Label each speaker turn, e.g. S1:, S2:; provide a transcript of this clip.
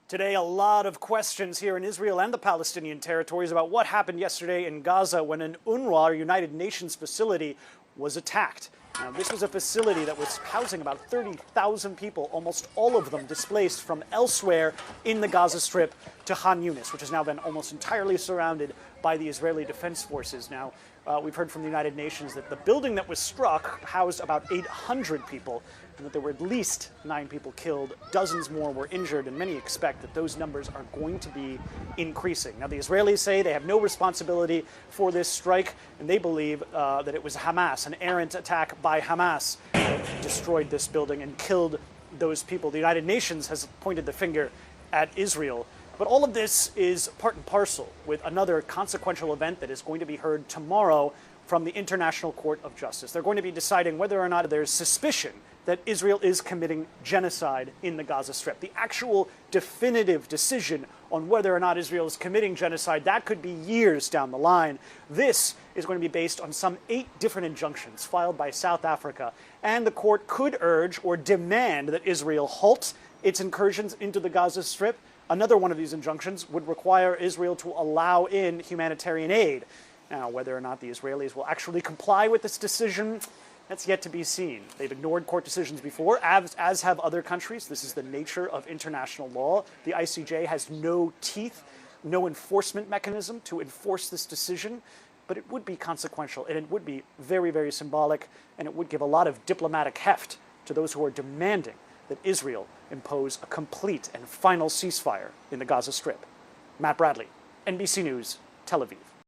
S1: Today, a lot of questions here in Israel and the Palestinian territories about what happened yesterday in Gaza when an UNRWA, or United Nations facility, was attacked. Now, this was a facility that was housing about 30,000 people, almost all of them displaced from elsewhere in the Gaza Strip to Khan Yunis, which has now been almost entirely surrounded by the Israeli Defense Forces. Now, we've heard from the United Nations that the building that was struck housed about 800 people, and that there were at least 9 people killed, dozens more were injured, and many expect that those numbers are going to be increasing. Now, the Israelis say they have no responsibility for this strike, and they believe that it was Hamas, an errant attack by Hamas, that destroyed this building and killed those people. The United Nations has pointed the finger at Israel. But all of this is part and parcel with another consequential event that is going to be heard tomorrow from the International Court of Justice. They're going to be deciding whether or not there's suspicion that Israel is committing genocide in the Gaza Strip. The actual definitive decision on whether or not Israel is committing genocide, that could be years down the line. This is going to be based on some 8 different injunctions filed by South Africa, and the court could urge or demand that Israel halt its incursions into the Gaza Strip. Another one of these injunctions would require Israel to allow in humanitarian aid. Now, whether or not the Israelis will actually comply with this decision, that's yet to be seen. They've ignored court decisions before, as have other countries. This is the nature of international law. The ICJ has no teeth, no enforcement mechanism to enforce this decision, but it would be consequential, and it would be very, very symbolic, and it would give a lot of diplomatic heft to those who are demanding that Israel impose a complete and final ceasefire in the Gaza Strip. Matt Bradley, NBC News, Tel Aviv.